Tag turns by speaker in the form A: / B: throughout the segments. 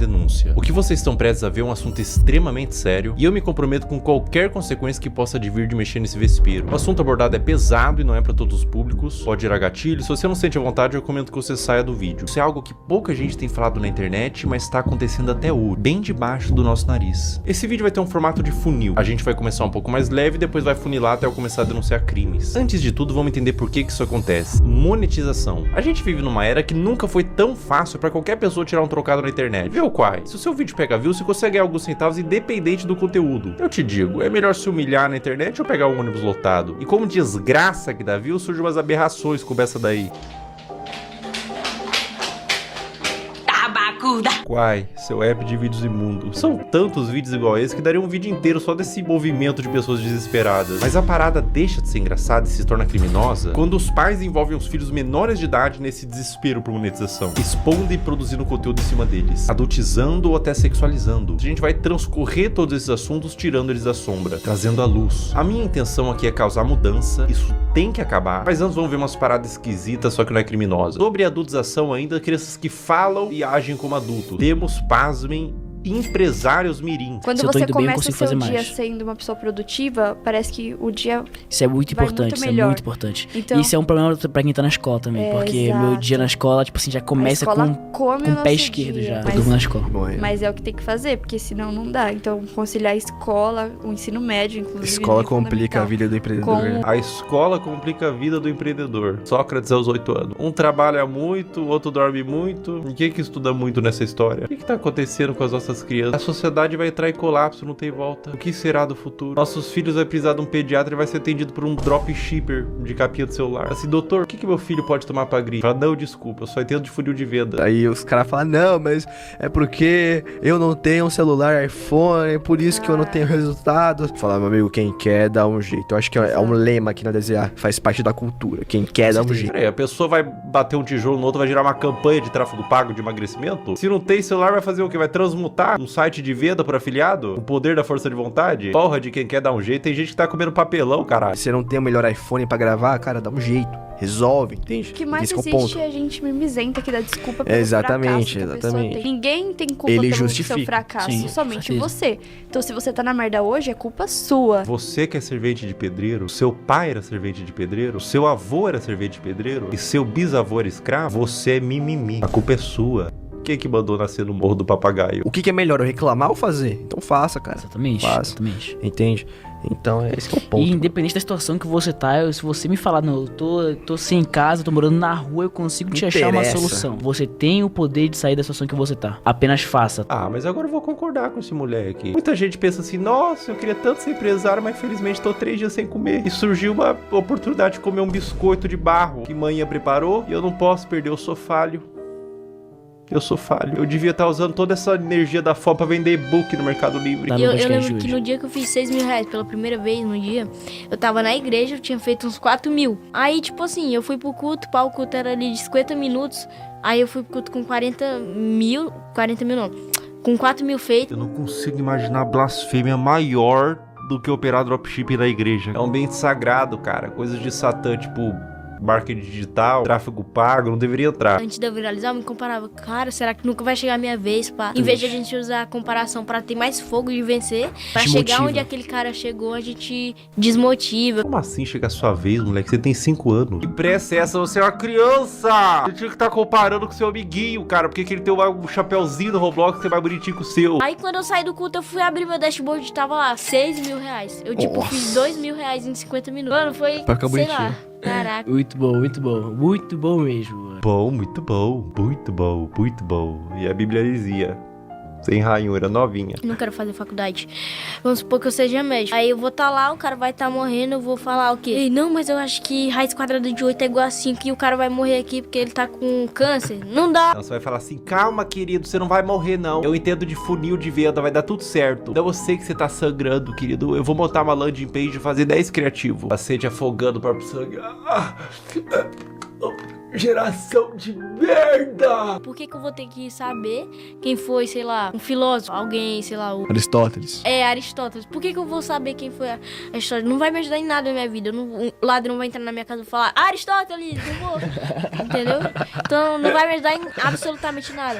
A: denúncia. O que vocês estão prestes a ver é um assunto extremamente sério e eu me comprometo com qualquer consequência que possa advir de mexer nesse vespeiro. O assunto abordado é pesado e não é para todos os públicos, pode gerar gatilho. Se você não sente a vontade, eu recomendo que você saia do vídeo. Isso é algo que pouca gente tem falado na internet, mas está acontecendo até hoje, bem debaixo do nosso nariz. Esse vídeo vai ter um formato de funil. A gente vai começar um pouco mais leve e depois vai funilar até eu começar a denunciar crimes. Antes de tudo, vamos entender por que isso acontece. Monetização. A gente vive numa era que nunca foi tão fácil para qualquer pessoa tirar um trocado na internet. Vê o Quai. Se o seu vídeo pega views, você consegue ganhar alguns centavos independente do conteúdo. Eu te digo, é melhor se humilhar na internet ou pegar um ônibus lotado. E como desgraça que dá views, surgem umas aberrações como essa daí. Quai, seu app de vídeos imundo. São tantos vídeos igual a esse que daria um vídeo inteiro só desse movimento de pessoas desesperadas. Mas a parada deixa de ser engraçada e se torna criminosa quando os pais envolvem os filhos menores de idade nesse desespero por monetização, expondo e produzindo conteúdo em cima deles, adultizando ou até sexualizando. A gente vai transcorrer todos esses assuntos tirando eles da sombra, trazendo à luz. A minha intenção aqui é causar mudança, isso tem que acabar, mas antes vamos ver umas paradas esquisitas, só que não é criminosa. Sobre a adultização ainda, crianças que falam e agem como adultos. Temos, pasmem, empresários mirim.
B: Quando você começa o seu dia sendo uma pessoa produtiva, parece que o dia
C: isso é muito importante, isso é muito importante. Então, isso é um problema pra quem tá na escola também, porque
B: exato.
C: Meu dia na escola, tipo assim, já começa com o pé esquerdo já. Eu durmo na escola.
B: Mas é o que tem que fazer, porque senão não dá. Então, conciliar a escola, o ensino médio, inclusive.
D: Escola complica a vida do empreendedor.
A: A escola complica a vida do empreendedor. Sócrates aos 8 anos. Um trabalha muito, o outro dorme muito. Ninguém que estuda muito nessa história. O que tá acontecendo com as nossas crianças? A sociedade vai entrar em colapso, não tem volta. O que será do futuro? Nossos filhos vai precisar de um pediatra e vai ser atendido por um dropshipper de capinha do celular. Assim, doutor, o que meu filho pode tomar pra gripe? Fala, não, desculpa, eu só entendo de funil de venda.
D: Aí os caras falam, não, mas é porque eu não tenho um celular iPhone, é por isso que eu não tenho resultados. Fala, meu amigo, quem quer dá um jeito. Eu acho que é um lema aqui na DZA, faz parte da cultura. Quem quer dá um jeito.
A: Peraí, a pessoa vai bater um tijolo no outro, vai gerar uma campanha de tráfego pago de emagrecimento? Se não tem celular, vai fazer o quê? Vai transmutar um site de venda por afiliado? O poder da força de vontade? Porra de quem quer dar um jeito. Tem gente que tá comendo papelão, caralho.
D: Se você não tem o melhor iPhone pra gravar, cara, dá um jeito. Resolve, entende?
B: O que mais existe é a gente mimizenta que dá desculpa pelo
D: exatamente,
B: fracasso
D: exatamente.
B: Tem. Ninguém tem culpa pelo seu fracasso,
C: sim,
B: somente você. Então se você tá na merda hoje, é culpa sua.
A: Você que é servente de pedreiro, seu pai era servente de pedreiro, seu avô era servente de pedreiro e seu bisavô era escravo, você é mimimi. A culpa é sua. Quem que mandou nascer no Morro do Papagaio?
D: O que é melhor, eu reclamar ou fazer? Então faça, cara.
C: Exatamente,
D: faça.
C: Exatamente.
D: Entende? Então, esse que é o ponto.
C: E independente da situação que você tá, se você me falar, não, eu tô sem casa, tô morando na rua, eu consigo te achar uma solução. Você tem o poder de sair da situação que você tá. Apenas faça.
A: Ah, mas agora eu vou concordar com esse moleque. Muita gente pensa assim, nossa, eu queria tanto ser empresário, mas infelizmente tô 3 dias sem comer. E surgiu uma oportunidade de comer um biscoito de barro que manhã preparou e eu não posso perder, eu sou falho. Eu sou falho. Eu devia estar usando toda essa energia da fome pra vender e-book no Mercado Livre.
E: Eu lembro que no dia que eu fiz 6 mil reais pela primeira vez no dia, eu tava na igreja, eu tinha feito uns 4 mil. Aí, tipo assim, eu fui pro culto, o culto era ali de 50 minutos. Aí eu fui pro culto com 40 mil não, com 4 mil feitos.
A: Eu não consigo imaginar blasfêmia maior do que operar dropshipping na igreja. É um ambiente sagrado, cara. Coisas de Satã, tipo marketing digital, tráfego pago, não deveria entrar.
E: Antes de eu viralizar, eu me comparava, cara, será que nunca vai chegar a minha vez, pá? Em vez de a gente usar a comparação pra ter mais fogo de vencer, pra chegar onde aquele cara chegou, a gente desmotiva.
A: Como assim chegar a sua vez, moleque? Você tem 5 anos. Que pressa é essa? Você é uma criança! Você tinha que estar comparando com seu amiguinho, cara, porque ele tem um chapéuzinho no Roblox que é mais bonitinho que o seu.
E: Aí quando eu saí do culto, eu fui abrir meu dashboard e tava lá, 6 mil reais. Eu, tipo, fiz 2 mil reais em 50 minutos. Mano, foi, sei lá. Caraca.
C: Muito bom, muito bom. Muito bom mesmo, mano.
A: Bom, muito bom. Muito bom, muito bom. E a Bíblia dizia, sem ranhura, novinha.
E: Não quero fazer faculdade. Vamos supor que eu seja médico. Aí eu vou estar lá, o cara vai estar morrendo, eu vou falar o quê? Ei, não, mas eu acho que raiz quadrada de 8 é igual a 5 e o cara vai morrer aqui porque ele tá com câncer. Não dá.
A: Não, você vai falar assim, calma, querido, você não vai morrer, não. Eu entendo de funil de venda, vai dar tudo certo. Não, eu sei que você tá sangrando, querido. Eu vou montar uma landing page e fazer 10 criativos. Paciente afogando o próprio sangue. Geração de merda!
E: Por que eu vou ter que saber quem foi, sei lá, um filósofo, alguém, sei lá, o...
D: Aristóteles.
E: Aristóteles. Por que eu vou saber quem foi Aristóteles? Não vai me ajudar em nada na minha vida. O ladrão vai entrar na minha casa e falar Aristóteles, não vou. Entendeu? Então não vai me ajudar em absolutamente nada.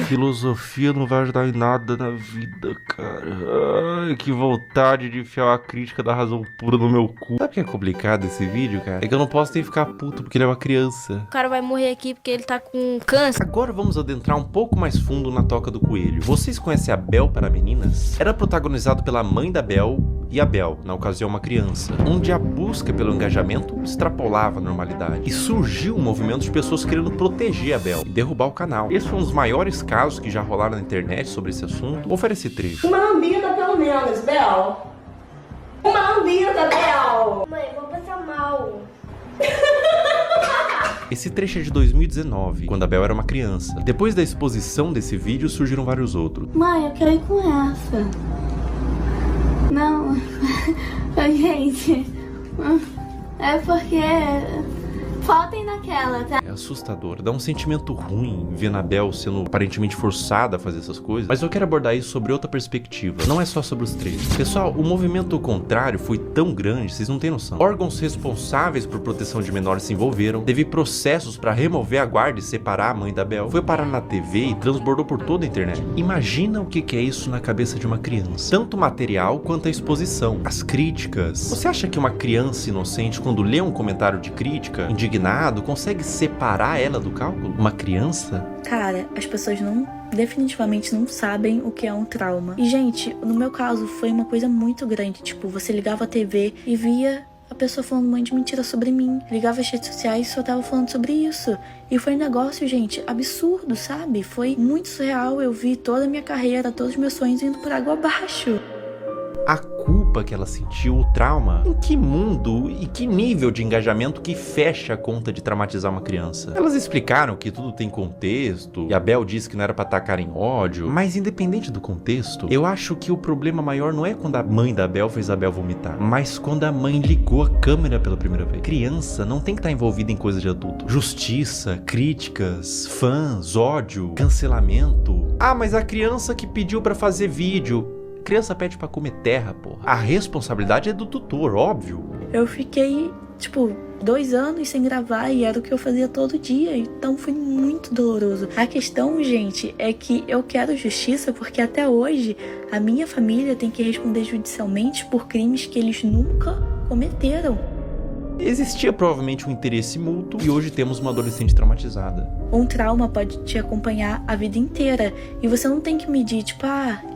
A: Filosofia não vai ajudar em nada na vida, cara. Ai, que vontade de enfiar uma crítica da razão pura no meu cu. Sabe o que é complicado esse vídeo, cara? É que eu não posso nem ficar puto porque ele é uma criança.
E: O cara vai morrer aqui porque ele tá com câncer.
A: Agora vamos adentrar um pouco mais fundo na Toca do Coelho. Vocês conhecem a Bel para Meninas? Era protagonizado pela mãe da Bel e a Bel, na ocasião uma criança, onde a busca pelo engajamento extrapolava a normalidade. E surgiu um movimento de pessoas querendo proteger a Bel e derrubar o canal. Esse foi um dos maiores casos que já rolaram na internet sobre esse assunto. Vou fazer esse trecho.
F: Uma lambida pelo menos, Bel. Uma lambida, Bel.
E: Mãe, vou passar mal.
A: Esse trecho é de 2019, quando a Bel era uma criança. Depois da exposição desse vídeo, surgiram vários outros.
F: Mãe, eu quero ir com essa. Não, gente, é porque faltem naquela, tá?
A: É assustador, dá um sentimento ruim ver a Bel sendo aparentemente forçada a fazer essas coisas. Mas eu quero abordar isso sobre outra perspectiva, não é só sobre os três. Pessoal, o movimento contrário foi tão grande, vocês não têm noção. Órgãos responsáveis por proteção de menores se envolveram, teve processos para remover a guarda e separar a mãe da Bel, foi parar na TV e transbordou por toda a internet. Imagina o que é isso na cabeça de uma criança. Tanto material quanto a exposição, as críticas. Você acha que uma criança inocente, quando lê um comentário de crítica, indignado, consegue separar ela do cálculo? Uma criança?
G: Cara, as pessoas definitivamente não sabem o que é um trauma. E, gente, no meu caso, foi uma coisa muito grande. Tipo, você ligava a TV e via a pessoa falando um monte de mentira sobre mim. Ligava as redes sociais e só tava falando sobre isso. E foi um negócio, gente, absurdo, sabe? Foi muito surreal. Eu vi toda a minha carreira, todos os meus sonhos indo por água abaixo.
A: A culpa que ela sentiu, o trauma, em que mundo e que nível de engajamento que fecha a conta de traumatizar uma criança? Elas explicaram que tudo tem contexto, e a Bel disse que não era pra atacar em ódio, mas independente do contexto, eu acho que o problema maior não é quando a mãe da Bel fez a Bel vomitar, mas quando a mãe ligou a câmera pela primeira vez. Criança não tem que estar envolvida em coisa de adulto. Justiça, críticas, fãs, ódio, cancelamento. Ah, mas a criança que pediu pra fazer vídeo... Criança pede pra comer terra, porra. A responsabilidade é do tutor, óbvio.
G: Eu fiquei, 2 anos sem gravar e era o que eu fazia todo dia, então foi muito doloroso. A questão, gente, é que eu quero justiça porque até hoje a minha família tem que responder judicialmente por crimes que eles nunca cometeram.
A: Existia provavelmente um interesse mútuo e hoje temos uma adolescente traumatizada.
G: Um trauma pode te acompanhar a vida inteira e você não tem que medir,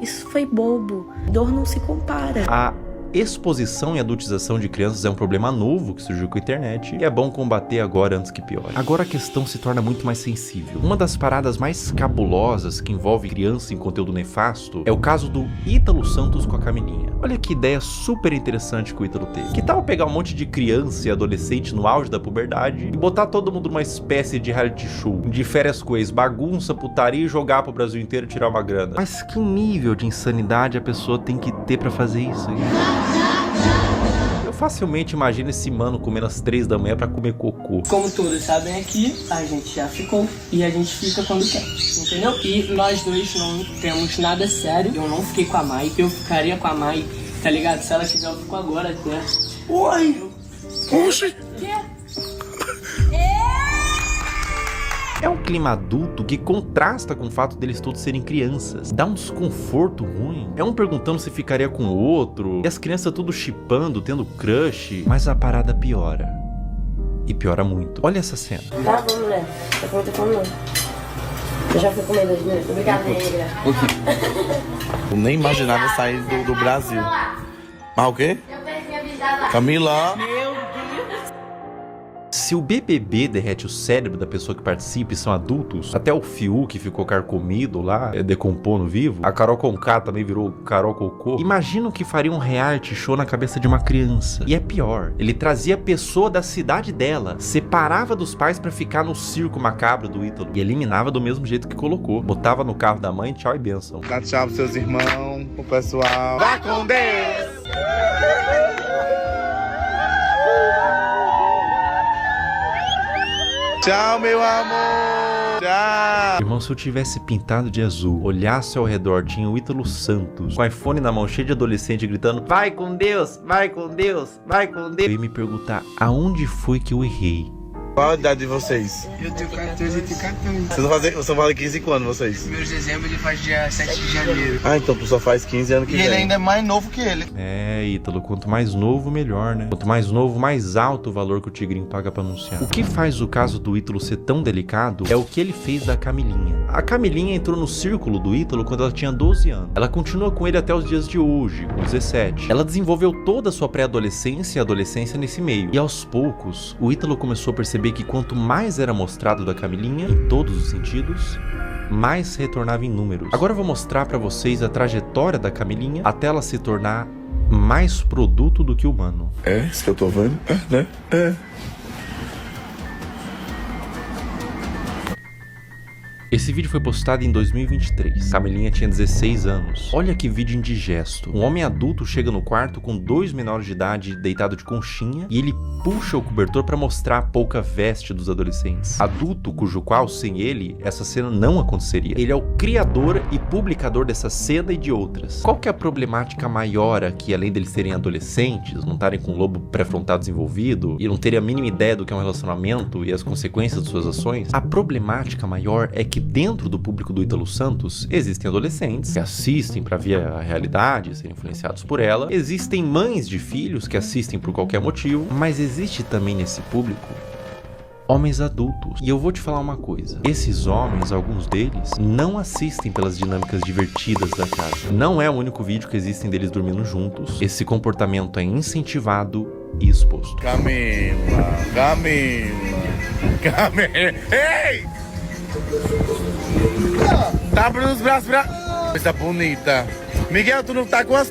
G: isso foi bobo. Dor não se compara.
A: A exposição e adultização de crianças é um problema novo que surgiu com a internet e é bom combater agora antes que piore. Agora a questão se torna muito mais sensível. Uma das paradas mais cabulosas que envolve criança em conteúdo nefasto é o caso do Ítalo Santos com a Camininha. Olha que ideia super interessante que o Ítalo teve. Que tal pegar um monte de criança e adolescente no auge da puberdade e botar todo mundo numa espécie de reality show, de férias com ex, bagunça, putaria e jogar pro Brasil inteiro e tirar uma grana? Mas que nível de insanidade a pessoa tem que ter pra fazer isso? Eu facilmente imagino esse mano comendo às 3 da manhã pra comer cocô.
H: Como todos sabem aqui, a gente já ficou e a gente fica quando quer, entendeu? E nós dois não temos nada sério. Eu não fiquei com a Mai, eu ficaria com a Mai, tá ligado? Se ela quiser, eu fico agora, né? Oi!
D: Oxi!
A: É um clima adulto que contrasta com o fato deles todos serem crianças. Dá um desconforto ruim. É um perguntando se ficaria com o outro. E as crianças tudo chipando, tendo crush. Mas a parada piora. E piora muito. Olha essa cena.
F: Tá bom, mulher. Tá pronta com não. Eu já fui comendo hoje, né? Brincadeira.
I: Eu nem imaginava sair do Brasil. Mas o quê?
F: Eu perdi a visada.
I: Camila.
A: Se o BBB derrete o cérebro da pessoa que participa e são adultos, até o Fiuk que ficou carcomido lá, decompondo vivo, a Carol Conká também virou Carol Cocô. Imagina o que faria um reality show na cabeça de uma criança. E é pior, ele trazia a pessoa da cidade dela, separava dos pais pra ficar no circo macabro do Ítalo e eliminava do mesmo jeito que colocou. Botava no carro da mãe, tchau e bênção.
I: Dá tchau pros seus irmãos, pro pessoal. Vá com Deus! Tchau, meu amor. Tchau.
A: Irmão, se eu tivesse pintado de azul, olhasse ao redor, tinha o Ítalo Santos, com o iPhone na mão, cheio de adolescente, gritando, vai com Deus, vai com Deus, vai com Deus. Eu ia me perguntar, aonde foi que eu errei?
I: Qual a idade de vocês?
J: Eu tenho 14 e tenho 14.
I: Vocês vão fazer 15 quando, vocês?
J: Meu de dezembro ele faz dia 7 de janeiro.
I: Ah, então tu só faz 15 anos que vem.
J: E ele ainda é mais novo que ele.
A: É, Ítalo, quanto mais novo, melhor, né? Quanto mais novo, mais alto o valor que o Tigrinho paga pra anunciar. O que faz o caso do Ítalo ser tão delicado é o que ele fez da Camilinha. A Camilinha entrou no círculo do Ítalo quando ela tinha 12 anos. Ela continua com ele até os dias de hoje, com 17. Ela desenvolveu toda a sua pré-adolescência e adolescência nesse meio. E aos poucos, o Ítalo começou a perceber que quanto mais era mostrado da Camilinha, em todos os sentidos, mais retornava em números. Agora eu vou mostrar pra vocês a trajetória da Camilinha até ela se tornar mais produto do que humano.
I: É, isso que eu tô vendo? É, né? É.
A: Esse vídeo foi postado em 2023. Camilinha tinha 16 anos. Olha que vídeo indigesto. Um homem adulto chega no quarto com 2 menores de idade deitado de conchinha e ele puxa o cobertor para mostrar a pouca veste dos adolescentes. Adulto cujo qual, sem ele, essa cena não aconteceria. Ele é o criador e publicador dessa cena e de outras. Qual que é a problemática maior aqui, além deles serem adolescentes, não estarem com o lobo pré-frontal desenvolvido e não terem a mínima ideia do que é um relacionamento e as consequências de suas ações? A problemática maior é que dentro do público do Ítalo Santos existem adolescentes que assistem para ver a realidade, serem influenciados por ela. Existem mães de filhos que assistem por qualquer motivo, mas existe também nesse público homens adultos. E eu vou te falar uma coisa. Esses homens, alguns deles, não assistem pelas dinâmicas divertidas da casa. Não é o único vídeo que existem deles dormindo juntos. Esse comportamento é incentivado e exposto.
I: Camila, ei! Tá abrindo os braços pra... Coisa bonita. Miguel, tu não tá com as...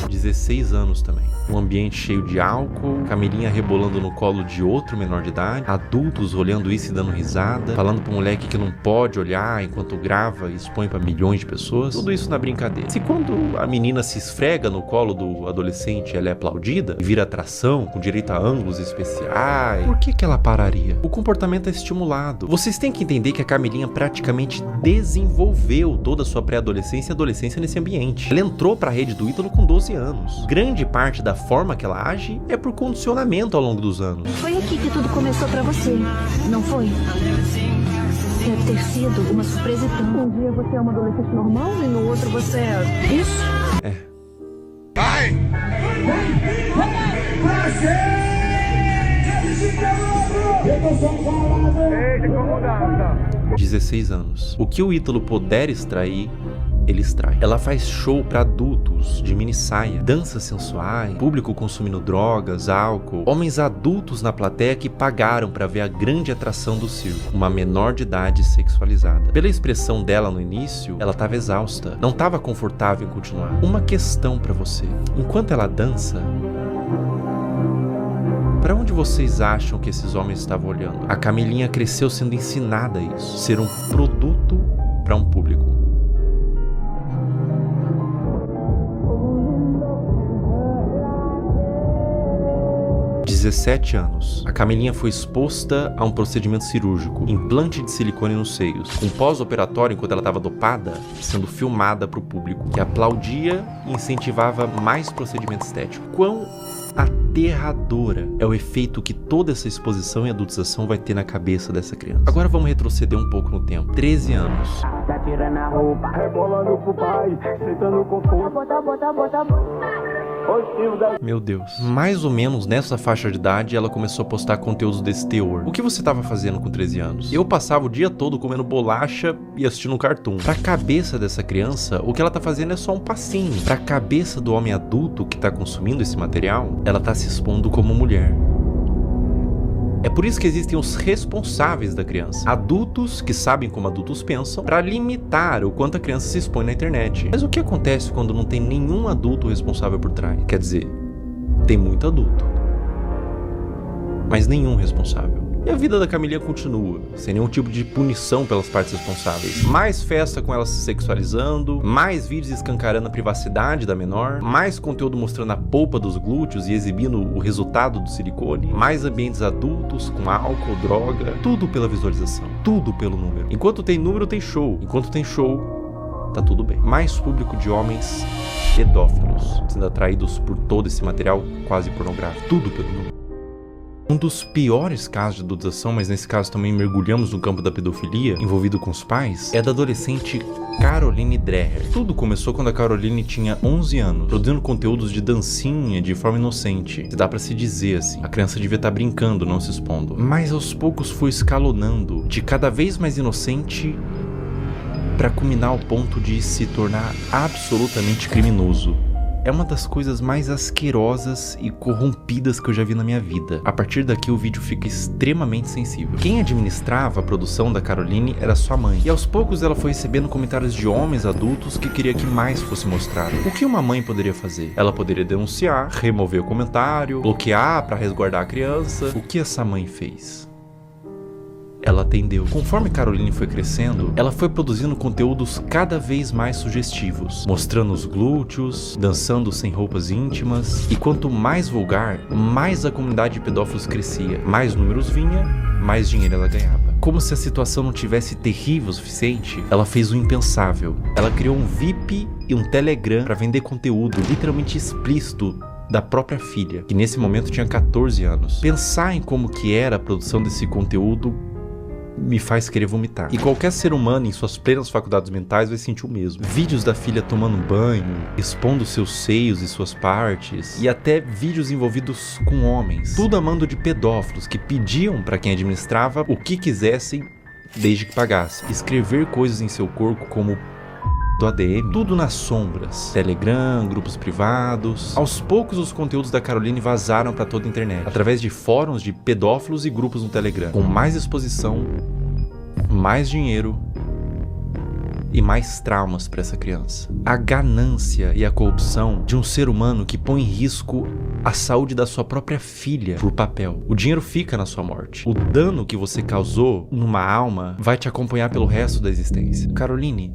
A: 16 anos também. Um ambiente cheio de álcool, Camilinha rebolando no colo de outro menor de idade, adultos olhando isso e dando risada, falando pro moleque que não pode olhar enquanto grava e expõe pra milhões de pessoas. Tudo isso na brincadeira. Se quando a menina se esfrega no colo do adolescente, ela é aplaudida e vira atração, com direito a ângulos especiais, por que ela pararia? O comportamento é estimulado. Vocês têm que entender que a Camilinha praticamente desenvolveu toda a sua pré-adolescência e adolescência nesse ambiente. Ela entrou pra rede do Ítalo com 12 anos. Grande parte da forma que ela age é por condicionamento ao longo dos anos.
K: Foi aqui que tudo começou pra você, não foi? Deve ter sido uma surpresa tão... Um dia você é uma adolescente normal e no outro você é... Isso?
A: É.
I: Vai!
A: 16 anos. O que o Ítalo puder extrair, ele extrai. Ela faz show pra adultos, de mini saia, danças sensuais, público consumindo drogas, álcool, homens adultos na plateia que pagaram pra ver a grande atração do circo, uma menor de idade sexualizada. Pela expressão dela no início, ela tava exausta, não tava confortável em continuar. Uma questão pra você. Enquanto ela dança, para onde vocês acham que esses homens estavam olhando? A Camilinha cresceu sendo ensinada a isso, ser um produto para um público. Aos 17 anos, a Camilinha foi exposta a um procedimento cirúrgico, implante de silicone nos seios, com pós-operatório enquanto ela estava dopada, sendo filmada para o público, que aplaudia e incentivava mais procedimento estético. Quão aterradora é o efeito que toda essa exposição e adultização vai ter na cabeça dessa criança. Agora vamos retroceder um pouco no tempo. 13 anos.
L: Tá tirando a roupa, rebolando pro pai, sentando com força.
A: Meu Deus. Mais ou menos nessa faixa de idade, ela começou a postar conteúdos desse teor. O que você estava fazendo com 13 anos? Eu passava o dia todo comendo bolacha e assistindo um cartoon. Pra cabeça dessa criança, o que ela tá fazendo é só um passinho. Pra cabeça do homem adulto que tá consumindo esse material, ela tá se expondo como mulher. É por isso que existem os responsáveis da criança. Adultos que sabem como adultos pensam para limitar o quanto a criança se expõe na internet. Mas o que acontece quando não tem nenhum adulto responsável por trás? Quer dizer, tem muito adulto, mas nenhum responsável. E a vida da Camilinha continua, sem nenhum tipo de punição pelas partes responsáveis. Mais festa com ela se sexualizando, mais vídeos escancarando a privacidade da menor, mais conteúdo mostrando a polpa dos glúteos e exibindo o resultado do silicone, mais ambientes adultos com álcool, droga, tudo pela visualização, tudo pelo número. Enquanto tem número, tem show. Enquanto tem show, tá tudo bem. Mais público de homens pedófilos, sendo atraídos por todo esse material quase pornográfico, tudo pelo número. Um dos piores casos de adulteração, mas nesse caso também mergulhamos no campo da pedofilia, envolvido com os pais, é da adolescente Caroline Dreher. Tudo começou quando a Caroline tinha 11 anos, produzindo conteúdos de dancinha de forma inocente. Se dá pra se dizer assim, a criança devia estar brincando, não se expondo. Mas aos poucos foi escalonando, de cada vez mais inocente, pra culminar ao ponto de se tornar absolutamente criminoso. É uma das coisas mais asquerosas e corrompidas que eu já vi na minha vida. A partir daqui o vídeo fica extremamente sensível. Quem administrava a produção da Caroline era sua mãe. E aos poucos ela foi recebendo comentários de homens adultos que queria que mais fosse mostrado. O que uma mãe poderia fazer? Ela poderia denunciar, remover o comentário, bloquear para resguardar a criança. O que essa mãe fez? Ela atendeu. Conforme Caroline foi crescendo, ela foi produzindo conteúdos cada vez mais sugestivos, mostrando os glúteos, dançando sem roupas íntimas, e quanto mais vulgar, mais a comunidade de pedófilos crescia, mais números vinha, mais dinheiro ela ganhava. Como se a situação não tivesse terrível o suficiente, ela fez o impensável. Ela criou um VIP e um Telegram para vender conteúdo literalmente explícito da própria filha, que nesse momento tinha 14 anos. Pensar em como que era a produção desse conteúdo me faz querer vomitar. E qualquer ser humano em suas plenas faculdades mentais vai sentir o mesmo. Vídeos da filha tomando banho, expondo seus seios e suas partes, e até vídeos envolvidos com homens. Tudo a mando de pedófilos que pediam para quem administrava o que quisessem desde que pagasse. Escrever coisas em seu corpo como do ADM, tudo nas sombras. Telegram, grupos privados. Aos poucos os conteúdos da Caroline vazaram para toda a internet, através de fóruns de pedófilos e grupos no Telegram, com mais exposição, mais dinheiro e mais traumas para essa criança. A ganância e a corrupção de um ser humano que põe em risco a saúde da sua própria filha por papel. O dinheiro fica na sua morte. O dano que você causou numa alma vai te acompanhar pelo resto da existência. Caroline,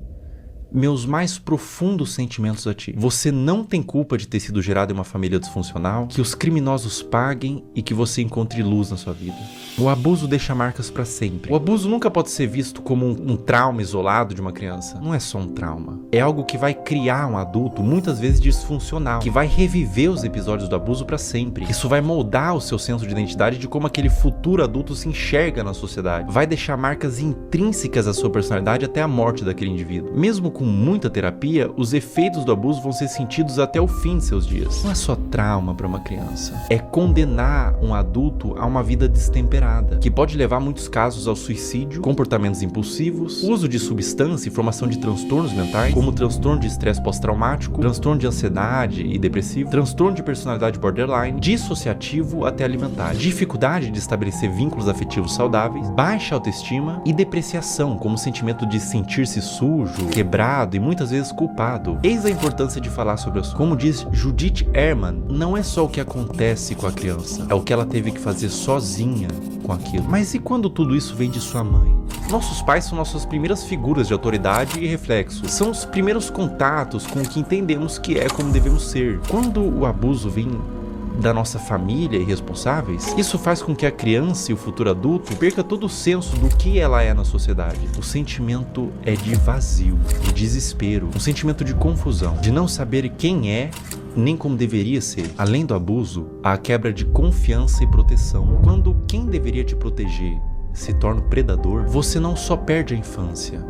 A: meus mais profundos sentimentos a ti. Você não tem culpa de ter sido gerado em uma família disfuncional, que os criminosos paguem e que você encontre luz na sua vida. O abuso deixa marcas pra sempre. O abuso nunca pode ser visto como um trauma isolado de uma criança. Não é só um trauma. É algo que vai criar um adulto, muitas vezes disfuncional, que vai reviver os episódios do abuso pra sempre. Isso vai moldar o seu senso de identidade de como aquele futuro adulto se enxerga na sociedade. Vai deixar marcas intrínsecas à sua personalidade até a morte daquele indivíduo. Mesmo com muita terapia, os efeitos do abuso vão ser sentidos até o fim de seus dias. Não é só trauma para uma criança. É condenar um adulto a uma vida destemperada, que pode levar muitos casos ao suicídio, comportamentos impulsivos, uso de substância e formação de transtornos mentais, como transtorno de estresse pós-traumático, transtorno de ansiedade e depressivo, transtorno de personalidade borderline, dissociativo até alimentar, dificuldade de estabelecer vínculos afetivos saudáveis, baixa autoestima e depreciação, como sentimento de sentir-se sujo, quebrado e muitas vezes culpado. Eis a importância de falar sobre isso. Como diz Judith Herman, não é só o que acontece com a criança, é o que ela teve que fazer sozinha com aquilo. Mas e quando tudo isso vem de sua mãe? Nossos pais são nossas primeiras figuras de autoridade e reflexo. São os primeiros contatos com o que entendemos que é como devemos ser. Quando o abuso vem da nossa família e responsáveis, isso faz com que a criança e o futuro adulto perca todo o senso do que ela é na sociedade. O sentimento é de vazio, de desespero, um sentimento de confusão, de não saber quem é nem como deveria ser. Além do abuso, há a quebra de confiança e proteção. Quando quem deveria te proteger se torna o predador, você não só perde a infância,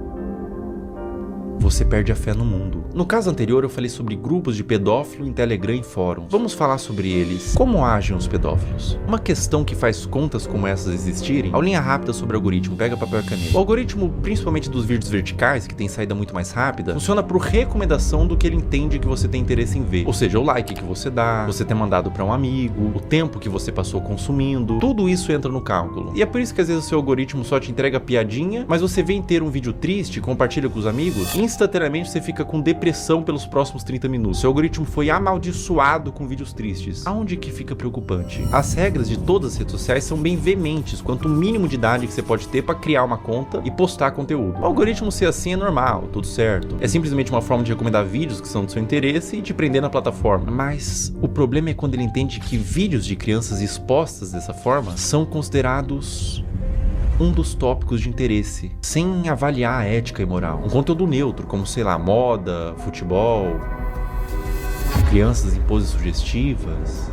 A: você perde a fé no mundo. No caso anterior eu falei sobre grupos de pedófilo em Telegram e fóruns. Vamos falar sobre eles. Como agem os pedófilos? Uma questão que faz contas como essas existirem, aulinha rápida sobre o algoritmo, pega papel e caneta. O algoritmo, principalmente dos vídeos verticais, que tem saída muito mais rápida, funciona por recomendação do que ele entende que você tem interesse em ver. Ou seja, o like que você dá, você ter mandado para um amigo, o tempo que você passou consumindo, tudo isso entra no cálculo. E é por isso que às vezes o seu algoritmo só te entrega piadinha, mas você vem ter um vídeo triste, compartilha com os amigos, e em instantaneamente você fica com depressão pelos próximos 30 minutos. Seu algoritmo foi amaldiçoado com vídeos tristes. Aonde que fica preocupante? As regras de todas as redes sociais são bem veementes quanto o mínimo de idade que você pode ter para criar uma conta e postar conteúdo. O algoritmo ser assim é normal, tudo certo. É simplesmente uma forma de recomendar vídeos que são do seu interesse e te prender na plataforma. Mas o problema é quando ele entende que vídeos de crianças expostas dessa forma são considerados um dos tópicos de interesse, sem avaliar a ética e moral. Um conteúdo neutro, como, sei lá, moda, futebol, crianças em poses sugestivas.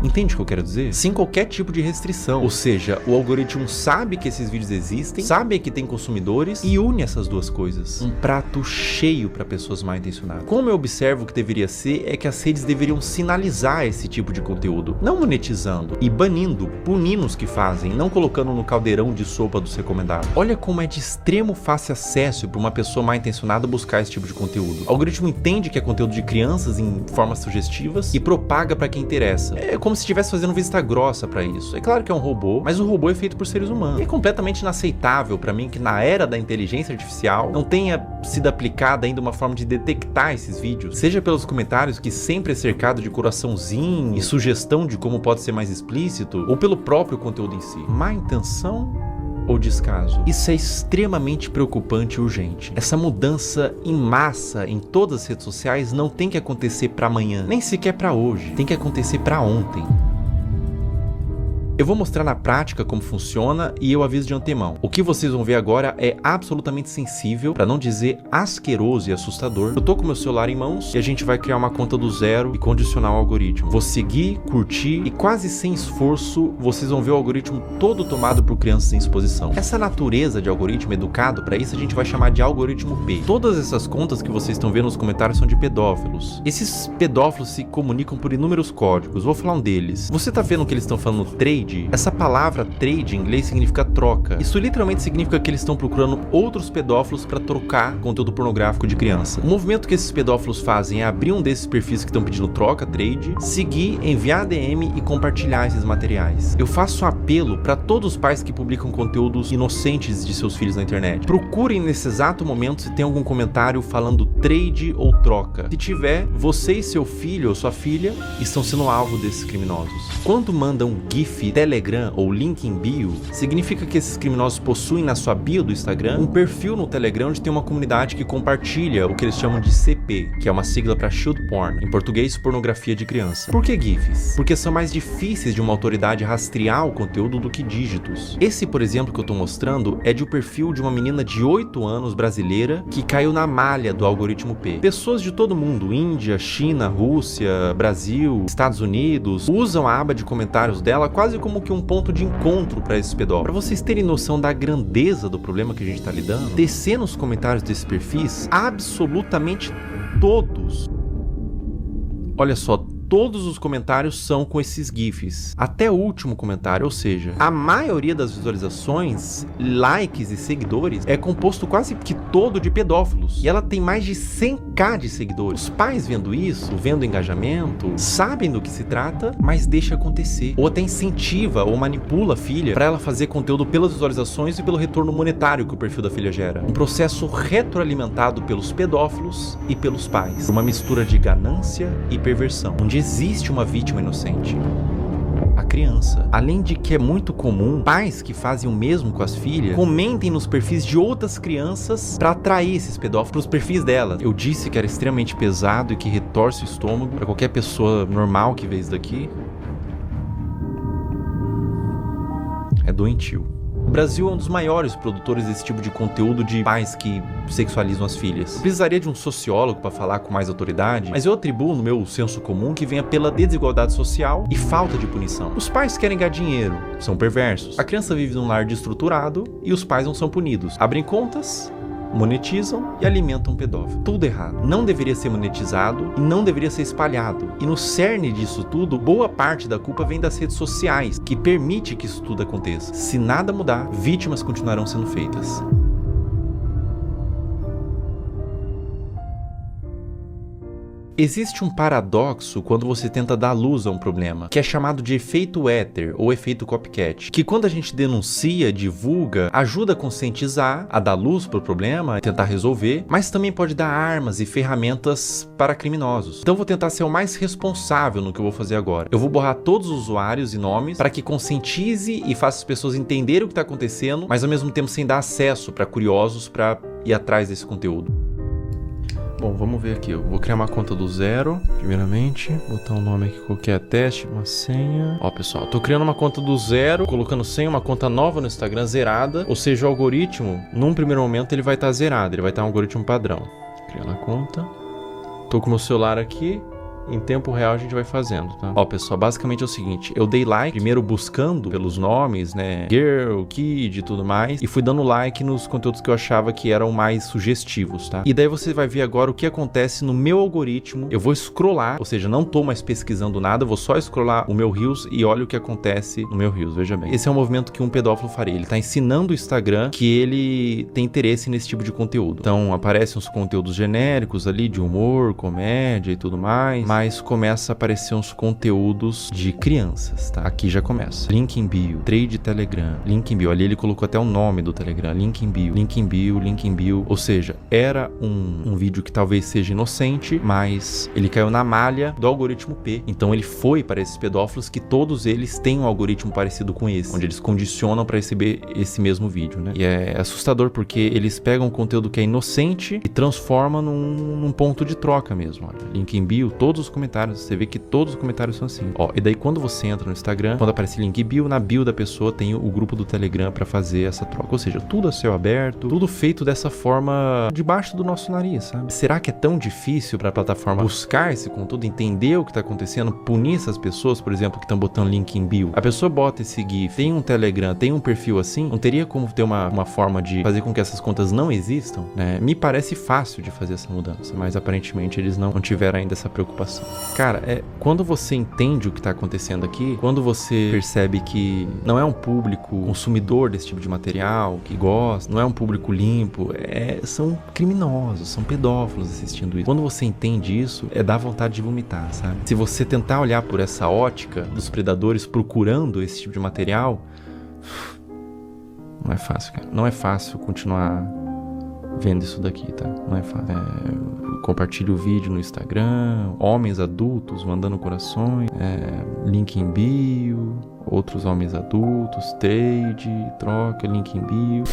A: Entende o que eu quero dizer? Sem qualquer tipo de restrição. Ou seja, o algoritmo sabe que esses vídeos existem, sabe que tem consumidores e une essas duas coisas. Um prato cheio para pessoas mal intencionadas. Como eu observo que deveria ser, é que as redes deveriam sinalizar esse tipo de conteúdo, não monetizando e banindo, punindo os que fazem, não colocando no caldeirão de sopa dos recomendados. Olha como é de extremo fácil acesso para uma pessoa mal intencionada buscar esse tipo de conteúdo. O algoritmo entende que é conteúdo de crianças em formas sugestivas e propaga para quem interessa. É como se estivesse fazendo vista grossa pra isso. É claro que é um robô, mas o robô é feito por seres humanos. E é completamente inaceitável pra mim que na era da inteligência artificial não tenha sido aplicada ainda uma forma de detectar esses vídeos, seja pelos comentários que sempre é cercado de coraçãozinho e sugestão de como pode ser mais explícito, ou pelo próprio conteúdo em si. Má intenção ou descaso? Isso é extremamente preocupante e urgente. Essa mudança em massa em todas as redes sociais não tem que acontecer para amanhã, nem sequer para hoje. Tem que acontecer para ontem. Eu vou mostrar na prática como funciona e eu aviso de antemão. O que vocês vão ver agora é absolutamente sensível, para não dizer asqueroso e assustador. Eu tô com meu celular em mãos e a gente vai criar uma conta do zero e condicionar o algoritmo. Vou seguir, curtir e quase sem esforço vocês vão ver o algoritmo todo tomado por crianças em exposição. Essa natureza de algoritmo educado para isso a gente vai chamar de algoritmo P. Todas essas contas que vocês estão vendo nos comentários são de pedófilos. Esses pedófilos se comunicam por inúmeros códigos. Vou falar um deles. Você tá vendo que eles estão falando trade? Essa palavra trade em inglês significa troca. Isso literalmente significa que eles estão procurando outros pedófilos para trocar conteúdo pornográfico de criança. O movimento que esses pedófilos fazem é abrir um desses perfis que estão pedindo troca, trade, seguir, enviar DM e compartilhar esses materiais. Eu faço um apelo para todos os pais que publicam conteúdos inocentes de seus filhos na internet. Procurem nesse exato momento se tem algum comentário falando trade ou troca. Se tiver, você e seu filho ou sua filha estão sendo alvo desses criminosos. Quando mandam um GIF, Telegram ou link em bio, significa que esses criminosos possuem na sua bio do Instagram um perfil no Telegram onde tem uma comunidade que compartilha o que eles chamam de CP, que é uma sigla para Child Porn, em português pornografia de criança. Por que GIFs? Porque são mais difíceis de uma autoridade rastrear o conteúdo do que dígitos. Esse, por exemplo, que eu tô mostrando é de um perfil de uma menina de 8 anos brasileira que caiu na malha do algoritmo P. Pessoas de todo mundo, Índia, China, Rússia, Brasil, Estados Unidos, usam a aba de comentários dela quase como que um ponto de encontro para esses pedófilos. Para vocês terem noção da grandeza do problema que a gente está lidando, descer nos comentários desses perfis, absolutamente todos, olha só, todos os comentários são com esses GIFs. Até o último comentário, ou seja, a maioria das visualizações, likes e seguidores é composto quase que todo de pedófilos. E ela tem mais de 100k de seguidores. Os pais vendo isso, vendo engajamento, sabem do que se trata, mas deixa acontecer. Ou até incentiva ou manipula a filha para ela fazer conteúdo pelas visualizações e pelo retorno monetário que o perfil da filha gera. Um processo retroalimentado pelos pedófilos e pelos pais. Uma mistura de ganância e perversão, onde existe uma vítima inocente, a criança. Além de que é muito comum pais que fazem o mesmo com as filhas comentem nos perfis de outras crianças para atrair esses pedófilos para os perfis delas. Eu disse que era extremamente pesado e que retorce o estômago para qualquer pessoa normal que vê isso daqui. É doentio. O Brasil é um dos maiores produtores desse tipo de conteúdo de pais que sexualizam as filhas. Eu precisaria de um sociólogo para falar com mais autoridade, mas eu atribuo no meu senso comum que venha pela desigualdade social e falta de punição. Os pais querem ganhar dinheiro, são perversos. A criança vive num lar desestruturado e os pais não são punidos. Abrem contas, monetizam e alimentam pedófilo. Tudo errado. Não deveria ser monetizado e não deveria ser espalhado. E no cerne disso tudo, boa parte da culpa vem das redes sociais, que permite que isso tudo aconteça. Se nada mudar, vítimas continuarão sendo feitas. Existe um paradoxo quando você tenta dar luz a um problema, que é chamado de efeito éter ou efeito copycat, que quando a gente denuncia, divulga, ajuda a conscientizar, a dar luz para o problema, a tentar resolver, mas também pode dar armas e ferramentas para criminosos. Então eu vou tentar ser o mais responsável no que eu vou fazer agora. Eu vou borrar todos os usuários e nomes para que conscientize e faça as pessoas entenderem o que está acontecendo, mas ao mesmo tempo sem dar acesso para curiosos para ir atrás desse conteúdo. Bom, vamos ver aqui. Eu vou criar uma conta do zero, primeiramente. Botar um nome aqui qualquer, teste, uma senha. Ó, pessoal, tô criando uma conta do zero, colocando senha, uma conta nova no Instagram zerada. Ou seja, o algoritmo, num primeiro momento, ele vai estar zerado. Ele vai estar um algoritmo padrão. Criando a conta. Tô com o meu celular aqui. Em tempo real a gente vai fazendo, tá? Ó, pessoal, basicamente é o seguinte, eu dei like, primeiro buscando pelos nomes, né, girl, kid e tudo mais, e fui dando like nos conteúdos que eu achava que eram mais sugestivos, tá? E daí você vai ver agora o que acontece no meu algoritmo. Eu vou scrollar, ou seja, não tô mais pesquisando nada, vou só scrollar o meu Reels e olha o que acontece no meu Reels, veja bem. Esse é um movimento que um pedófilo faria, ele tá ensinando o Instagram que ele tem interesse nesse tipo de conteúdo. Então, aparecem uns conteúdos genéricos ali, de humor, comédia e tudo mais, mas começa a aparecer uns conteúdos de crianças, tá? Aqui já começa. Link em bio, trade Telegram, link em bio. Ali ele colocou até o nome do Telegram, link em bio, link em bio, link em bio. Ou seja, era um vídeo que talvez seja inocente, mas ele caiu na malha do algoritmo P. Então ele foi para esses pedófilos que todos eles têm um algoritmo parecido com esse, onde eles condicionam para receber esse mesmo vídeo, né? E é assustador porque eles pegam um conteúdo que é inocente e transformam num ponto de troca mesmo. Olha, link em bio, todos os comentários, você vê que todos os comentários são assim. Ó, e daí quando você entra no Instagram, quando aparece link bio, na bio da pessoa tem o grupo do Telegram pra fazer essa troca. Ou seja, tudo a céu aberto, tudo feito dessa forma debaixo do nosso nariz, sabe? Será que é tão difícil pra plataforma buscar esse conteúdo, entender o que tá acontecendo, punir essas pessoas, por exemplo, que estão botando link em bio? A pessoa bota esse GIF, tem um Telegram, tem um perfil assim, não teria como ter uma forma de fazer com que essas contas não existam, né? Me parece fácil de fazer essa mudança, mas aparentemente eles não tiveram ainda essa preocupação. Cara, quando você entende o que tá acontecendo aqui, quando você percebe que não é um público consumidor desse tipo de material, que gosta, não é um público limpo, são criminosos, são pedófilos assistindo isso. Quando você entende isso, dá vontade de vomitar, sabe? Se você tentar olhar por essa ótica dos predadores procurando esse tipo de material, não é fácil, cara. Não é fácil continuar vendo isso daqui, tá? Não é fácil. Compartilhe o vídeo no Instagram, homens adultos mandando corações, link em bio, outros homens adultos, trade, troca, link em bio.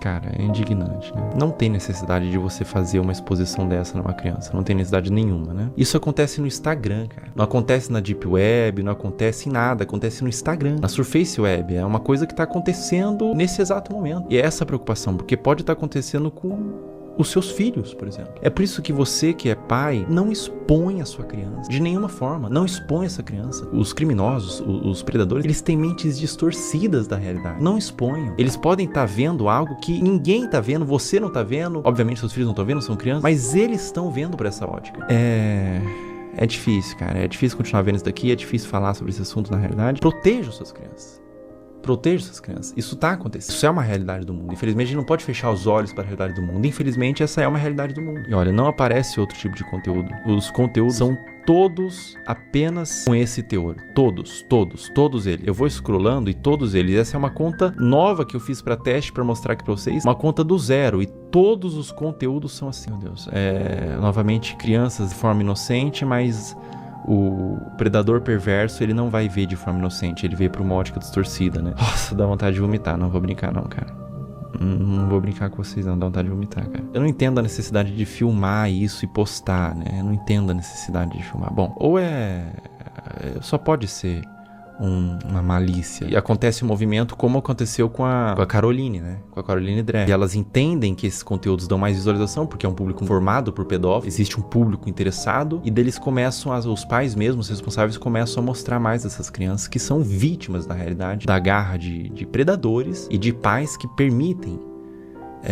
A: Cara, é indignante, né? Não tem necessidade de você fazer uma exposição dessa numa criança. Não tem necessidade nenhuma, né? Isso acontece no Instagram, cara. Não acontece na Deep Web, não acontece em nada. Acontece no Instagram, na Surface Web. É uma coisa que tá acontecendo nesse exato momento. E é essa preocupação, porque pode estar acontecendo com os seus filhos, por exemplo. É por isso que você que é pai, não expõe a sua criança. De nenhuma forma. Não expõe essa criança. Os criminosos, os predadores, eles têm mentes distorcidas da realidade. Não exponham. Eles podem estar vendo algo que ninguém está vendo, você não está vendo. Obviamente seus filhos não estão vendo, são crianças. Mas eles estão vendo por essa ótica. É difícil, cara. É difícil continuar vendo isso daqui. É difícil falar sobre esse assunto na realidade. Proteja suas crianças. Proteja essas crianças. Isso tá acontecendo. Isso é uma realidade do mundo. Infelizmente, a gente não pode fechar os olhos para a realidade do mundo. Infelizmente, essa é uma realidade do mundo. E olha, não aparece outro tipo de conteúdo. Os conteúdos são todos apenas com esse teor. Todos eles. Eu vou scrollando e todos eles. Essa é uma conta nova que eu fiz para teste, para mostrar aqui para vocês. Uma conta do zero. E todos os conteúdos são assim, meu Deus. Novamente, crianças de forma inocente, mas o predador perverso, ele não vai ver de forma inocente, ele vê por uma ótica distorcida, né? Nossa, dá vontade de vomitar, não vou brincar não, cara. Não vou brincar com vocês não, dá vontade de vomitar, cara. Eu não entendo a necessidade de filmar isso e postar, né? Eu não entendo a necessidade de filmar. Bom, ou só pode ser uma malícia. E acontece um movimento como aconteceu com a Caroline, né? Com a Caroline Dreher. E elas entendem que esses conteúdos dão mais visualização, porque é um público formado por pedófilos, existe um público interessado, e deles começam, os pais mesmos, os responsáveis, começam a mostrar mais essas crianças que são vítimas, na realidade, da garra de predadores e de pais que permitem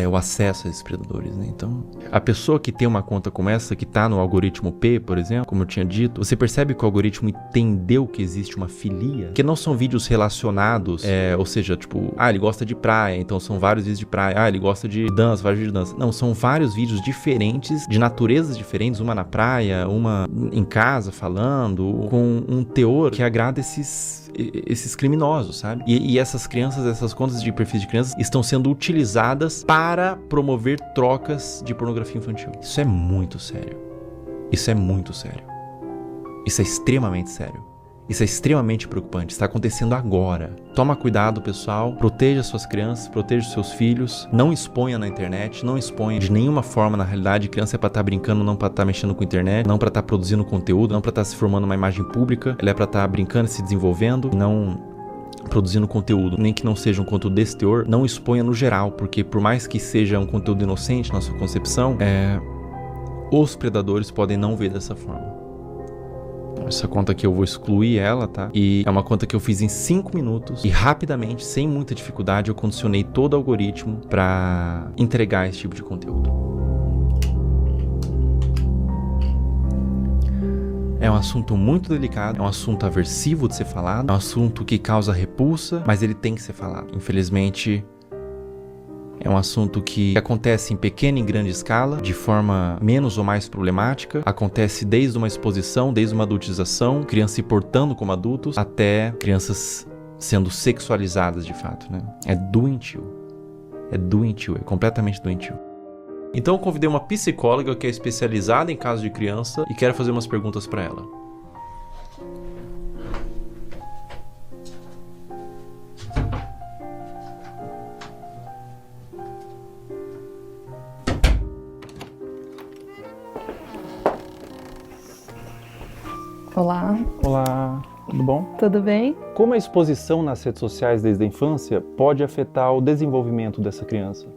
A: o acesso a esses predadores, né? Então, a pessoa que tem uma conta como essa, que tá no algoritmo P, por exemplo, como eu tinha dito, você percebe que o algoritmo entendeu que existe uma filia, que não são vídeos relacionados, ou seja, tipo, ele gosta de praia, então são vários vídeos de praia, ele gosta de dança, vários vídeos de dança. Não, são vários vídeos diferentes, de naturezas diferentes, uma na praia, uma em casa falando, com um teor que agrada esses criminosos, sabe? E essas crianças, essas contas de perfis de crianças estão sendo utilizadas para promover trocas de pornografia infantil. Isso é muito sério. Isso é muito sério. Isso é extremamente sério. Isso é extremamente preocupante. Está acontecendo agora. Toma cuidado, pessoal. Proteja suas crianças, proteja seus filhos. Não exponha na internet, não exponha de nenhuma forma na realidade. Criança é para estar brincando, não para estar mexendo com a internet, não para estar produzindo conteúdo, não para estar se formando uma imagem pública. Ela é para estar brincando e se desenvolvendo, não produzindo conteúdo, nem que não seja um conteúdo desse teor. Não exponha no geral, porque por mais que seja um conteúdo inocente na sua concepção, os predadores podem não ver dessa forma. Essa conta aqui eu vou excluir ela, tá? E é uma conta que eu fiz em 5 minutos e rapidamente, sem muita dificuldade, eu condicionei todo o algoritmo para entregar esse tipo de conteúdo. É um assunto muito delicado, é um assunto aversivo de ser falado, é um assunto que causa repulsa, mas ele tem que ser falado. Infelizmente, é um assunto que acontece em pequena e grande escala, de forma menos ou mais problemática. Acontece desde uma exposição, desde uma adultização, crianças se portando como adultos, até crianças sendo sexualizadas de fato, né? É doentio. É doentio, é completamente doentio. Então eu convidei uma psicóloga que é especializada em casos de criança e quero fazer umas perguntas para ela.
M: Olá.
N: Olá, tudo bom?
M: Tudo bem?
N: Como a exposição nas redes sociais desde a infância pode afetar o desenvolvimento dessa criança?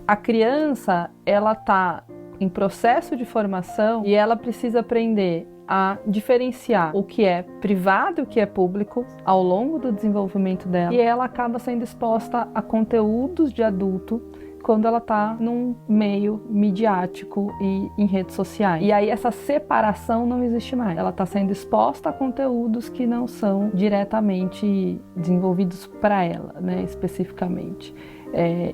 M: A criança, ela está em processo de formação e ela precisa aprender a diferenciar o que é privado e o que é público ao longo do desenvolvimento dela. E ela acaba sendo exposta a conteúdos de adulto quando ela está num meio midiático e em redes sociais. E aí essa separação não existe mais. Ela está sendo exposta a conteúdos que não são diretamente desenvolvidos para ela, né, especificamente.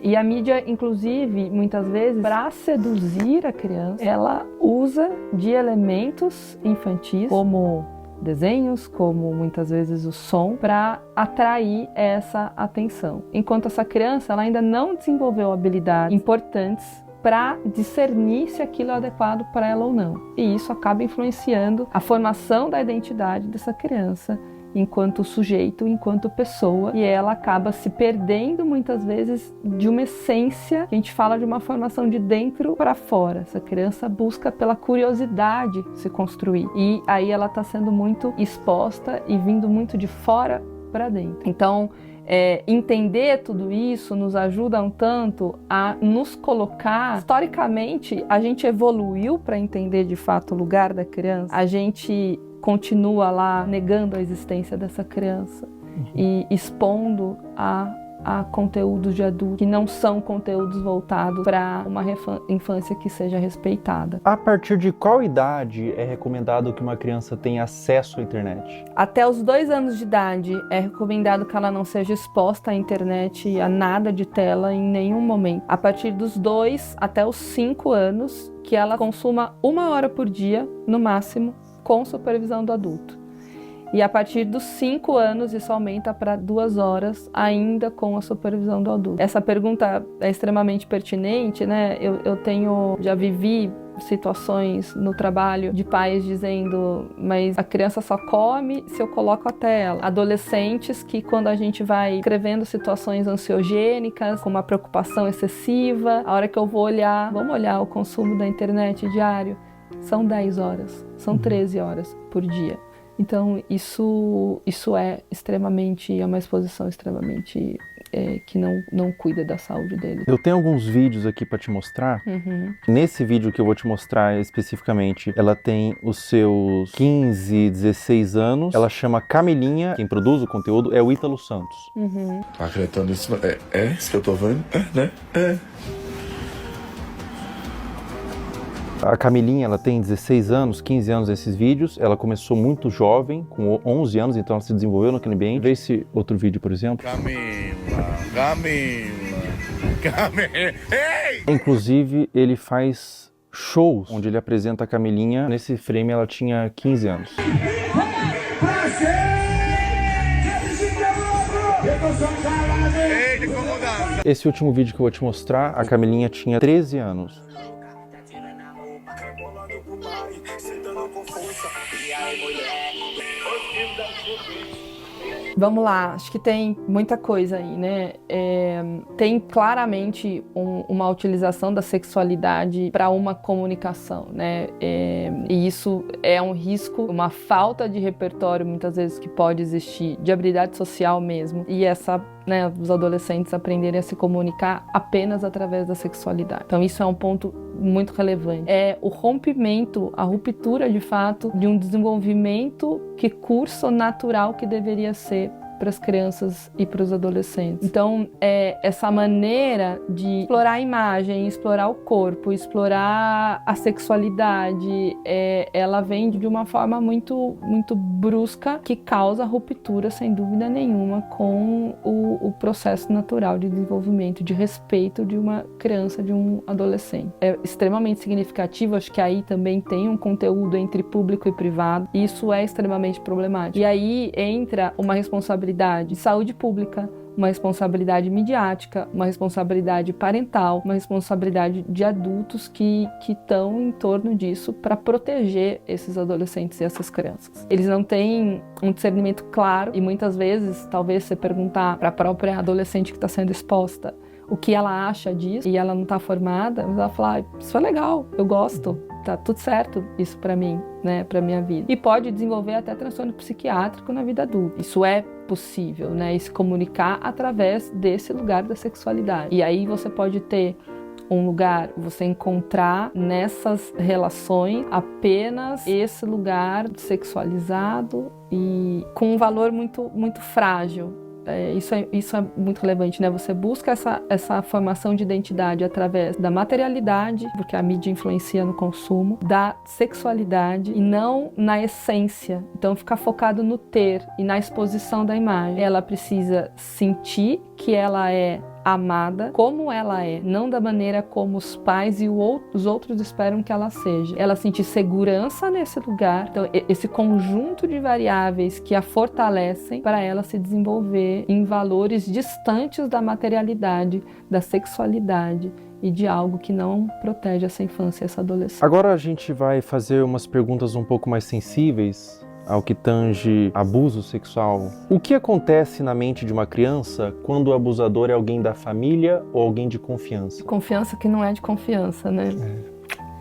M: E a mídia, inclusive, muitas vezes, para seduzir a criança, ela usa de elementos infantis, como desenhos, como muitas vezes o som, para atrair essa atenção. Enquanto essa criança ela ainda não desenvolveu habilidades importantes para discernir se aquilo é adequado para ela ou não. E isso acaba influenciando a formação da identidade dessa criança enquanto sujeito, enquanto pessoa, e ela acaba se perdendo muitas vezes de uma essência, que a gente fala de uma formação de dentro para fora. Essa criança busca pela curiosidade se construir, e aí ela está sendo muito exposta e vindo muito de fora para dentro. Então, entender tudo isso nos ajuda um tanto a nos colocar. Historicamente, a gente evoluiu para entender de fato o lugar da criança. A gente continua lá negando a existência dessa criança e expondo a conteúdos de adulto que não são conteúdos voltados para uma infância que seja respeitada.
N: A partir de qual idade é recomendado que uma criança tenha acesso à internet?
M: Até os 2 anos de idade é recomendado que ela não seja exposta à internet, a nada de tela em nenhum momento. A partir dos 2 até os 5 anos, que ela consuma 1 hora por dia, no máximo, com supervisão do adulto. E a partir dos 5 anos, isso aumenta para 2 horas, ainda com a supervisão do adulto. Essa pergunta é extremamente pertinente, né? Já vivi situações no trabalho de pais dizendo, mas a criança só come se eu coloco a tela. Adolescentes que, quando a gente vai escrevendo situações ansiogênicas, com uma preocupação excessiva, a hora que eu vou olhar, vamos olhar o consumo da internet diário, são 10 horas, são 13 horas por dia. Então, isso é uma exposição extremamente que não cuida da saúde deles.
N: Eu tenho alguns vídeos aqui para te mostrar. Nesse vídeo que eu vou te mostrar especificamente, ela tem os seus 15, 16 anos. Ela chama Camilinha. Quem produz o conteúdo é o Ítalo Santos.
I: Tá acreditando nisso? É isso que eu tô vendo? Né?
N: A Camilinha, ela tem 16 anos, 15 anos nesses vídeos. Ela começou muito jovem, com 11 anos, então ela se desenvolveu naquele ambiente. Vê esse outro vídeo, por exemplo.
I: Camila. Ei!
N: Inclusive, ele faz shows onde ele apresenta a Camilinha. Nesse frame, ela tinha 15 anos. Esse último vídeo que eu vou te mostrar, a Camilinha tinha 13 anos.
M: Vamos lá, acho que tem muita coisa aí, né? Tem claramente uma utilização da sexualidade para uma comunicação, né? E isso é um risco, uma falta de repertório, muitas vezes, que pode existir, de habilidade social mesmo. E os adolescentes aprenderem a se comunicar apenas através da sexualidade. Então isso é um ponto muito relevante. É o rompimento, a ruptura de fato de um desenvolvimento que curso natural que deveria ser para as crianças e para os adolescentes. Então, essa maneira de explorar a imagem, explorar o corpo, explorar a sexualidade, ela vem de uma forma muito, muito brusca, que causa ruptura, sem dúvida nenhuma, com o processo natural de desenvolvimento, de respeito de uma criança, de um adolescente. É extremamente significativo, acho que aí também tem um conteúdo entre público e privado, e isso é extremamente problemático. E aí entra uma responsabilidade de saúde pública, uma responsabilidade midiática, uma responsabilidade parental, uma responsabilidade de adultos que estão em torno disso para proteger esses adolescentes e essas crianças. Eles não têm um discernimento claro e muitas vezes, talvez você perguntar para a própria adolescente que está sendo exposta o que ela acha disso e ela não está formada, ela fala, isso é legal, eu gosto, tá tudo certo isso para mim, né, para minha vida. E pode desenvolver até transtorno psiquiátrico na vida adulta. Isso é possível, né, e se comunicar através desse lugar da sexualidade. E aí você pode ter um lugar, você encontrar nessas relações apenas esse lugar sexualizado e com um valor muito, muito frágil. Isso é muito relevante, né? Você busca essa formação de identidade através da materialidade, porque a mídia influencia no consumo, da sexualidade e não na essência. Então, ficar focado no ter e na exposição da imagem. Ela precisa sentir que ela é amada como ela é, não da maneira como os pais e os outros esperam que ela seja. Ela sentir segurança nesse lugar, então esse conjunto de variáveis que a fortalecem para ela se desenvolver em valores distantes da materialidade, da sexualidade e de algo que não protege essa infância e essa adolescência.
N: Agora a gente vai fazer umas perguntas um pouco mais sensíveis ao que tange abuso sexual. O que acontece na mente de uma criança quando o abusador é alguém da família ou alguém de confiança?
M: Confiança que não é de confiança, né?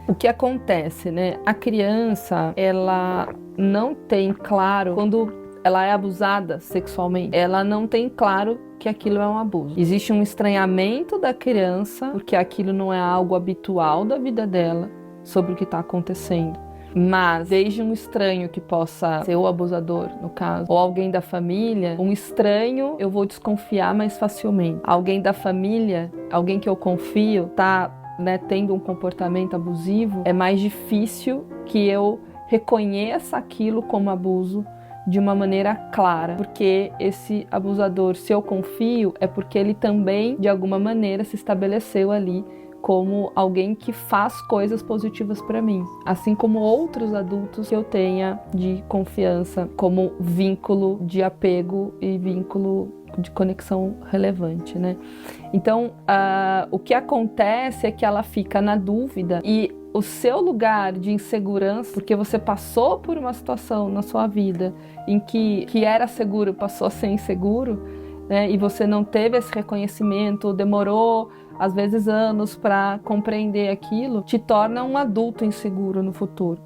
M: O que acontece, né? A criança, ela não tem claro, quando ela é abusada sexualmente, ela não tem claro que aquilo é um abuso. Existe um estranhamento da criança, porque aquilo não é algo habitual da vida dela, sobre o que está acontecendo. Mas, desde um estranho que possa ser o abusador, no caso, ou alguém da família, um estranho eu vou desconfiar mais facilmente. Alguém da família, alguém que eu confio, tá, né, tendo um comportamento abusivo, é mais difícil que eu reconheça aquilo como abuso de uma maneira clara, porque esse abusador, se eu confio, é porque ele também, de alguma maneira, se estabeleceu ali como alguém que faz coisas positivas para mim, assim como outros adultos que eu tenha de confiança, como vínculo de apego e vínculo de conexão relevante, né? Então, o que acontece é que ela fica na dúvida e o seu lugar de insegurança, porque você passou por uma situação na sua vida em que era seguro passou a ser inseguro, né? E você não teve esse reconhecimento, demorou às vezes anos para compreender aquilo, te torna um adulto inseguro no futuro.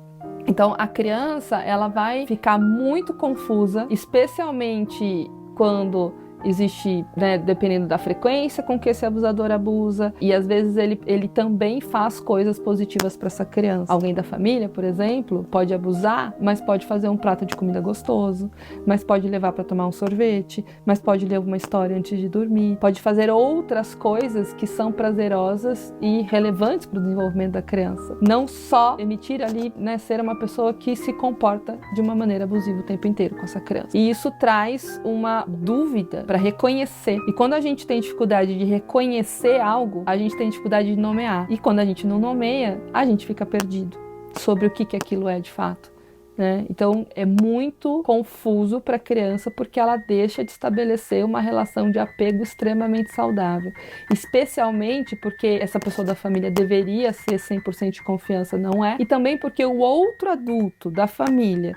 M: Então a criança, ela vai ficar muito confusa, especialmente quando existe, né, dependendo da frequência com que esse abusador abusa, e às vezes ele também faz coisas positivas para essa criança. Alguém da família, por exemplo, pode abusar, mas pode fazer um prato de comida gostoso, mas pode levar para tomar um sorvete, mas pode ler uma história antes de dormir, pode fazer outras coisas que são prazerosas e relevantes para o desenvolvimento da criança. Não só emitir ali, né, ser uma pessoa que se comporta de uma maneira abusiva o tempo inteiro com essa criança. E isso traz uma dúvida para reconhecer. E quando a gente tem dificuldade de reconhecer algo, a gente tem dificuldade de nomear. E quando a gente não nomeia, a gente fica perdido sobre o que aquilo é de fato, né? Então é muito confuso para a criança porque ela deixa de estabelecer uma relação de apego extremamente saudável, especialmente porque essa pessoa da família deveria ser 100% de confiança, não é? E também porque o outro adulto da família,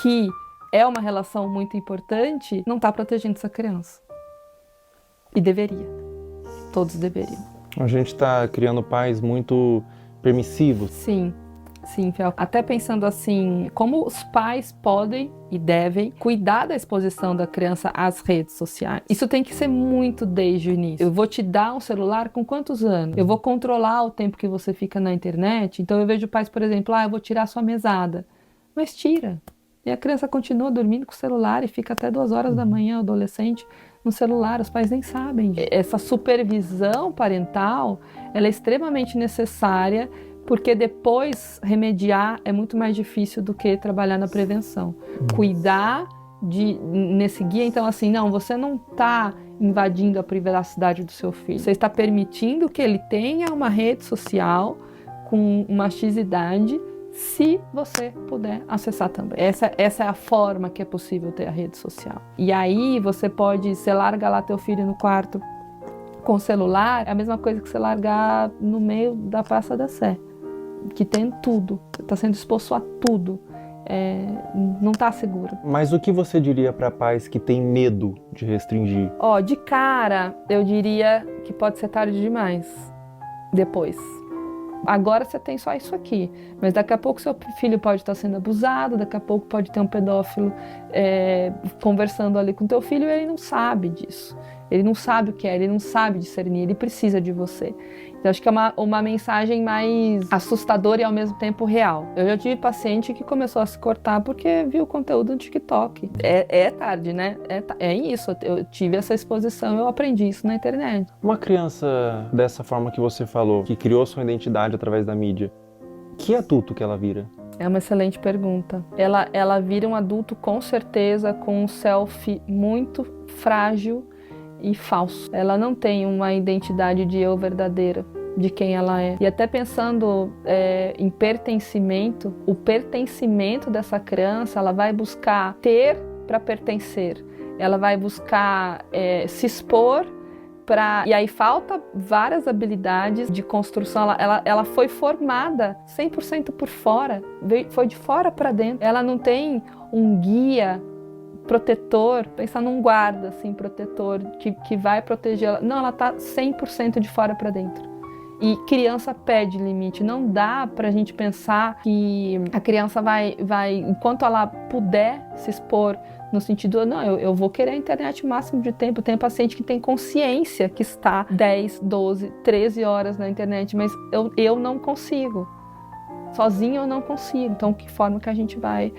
M: que é uma relação muito importante, não está protegendo essa criança. E deveria. Todos deveriam.
N: A gente está criando pais muito permissivos.
M: Sim. Sim, Fel. Até pensando assim, como os pais podem e devem cuidar da exposição da criança às redes sociais. Isso tem que ser muito desde o início. Eu vou te dar um celular com quantos anos? Eu vou controlar o tempo que você fica na internet. Então eu vejo pais, por exemplo, eu vou tirar sua mesada. Mas tira. E a criança continua dormindo com o celular e fica até 2 horas da manhã, o adolescente, no celular. Os pais nem sabem. Essa supervisão parental, ela é extremamente necessária, porque depois remediar é muito mais difícil do que trabalhar na prevenção. Cuidar nesse guia, então assim, não, você não está invadindo a privacidade do seu filho. Você está permitindo que ele tenha uma rede social com uma X-idade, se você puder acessar também. Essa é a forma que é possível ter a rede social. E aí você larga lá teu filho no quarto com o celular, é a mesma coisa que você largar no meio da Praça da Sé, que tem tudo, está sendo exposto a tudo, não está seguro.
N: Mas o que você diria para pais que têm medo de restringir?
M: De cara, eu diria que pode ser tarde demais, depois. Agora você tem só isso aqui, mas daqui a pouco seu filho pode estar sendo abusado, daqui a pouco pode ter um pedófilo conversando ali com teu filho e ele não sabe disso. Ele não sabe o que é, ele não sabe discernir, ele precisa de você. Então acho que é uma mensagem mais assustadora e ao mesmo tempo real. Eu já tive paciente que começou a se cortar porque viu o conteúdo no TikTok. É tarde, né? É isso, eu tive essa exposição, eu aprendi isso na internet.
N: Uma criança dessa forma que você falou, que criou sua identidade através da mídia, que adulto que ela vira?
M: É uma excelente pergunta. Ela vira um adulto com certeza com um self muito frágil e falso. Ela não tem uma identidade de eu verdadeira, de quem ela é. E até pensando em pertencimento, o pertencimento dessa criança, ela vai buscar ter para pertencer. Ela vai buscar se expor para... E aí falta várias habilidades de construção. Ela foi formada 100% por fora, foi de fora para dentro. Ela não tem um guia protetor, pensar num guarda, assim, protetor, que vai proteger ela. Não, ela tá 100% de fora para dentro. E criança pede limite. Não dá pra gente pensar que a criança vai enquanto ela puder se expor, no sentido, não, eu vou querer a internet o máximo de tempo. Tem paciente que tem consciência que está 10, 12, 13 horas na internet, mas eu não consigo. Sozinho eu não consigo. Então, que forma que a gente vai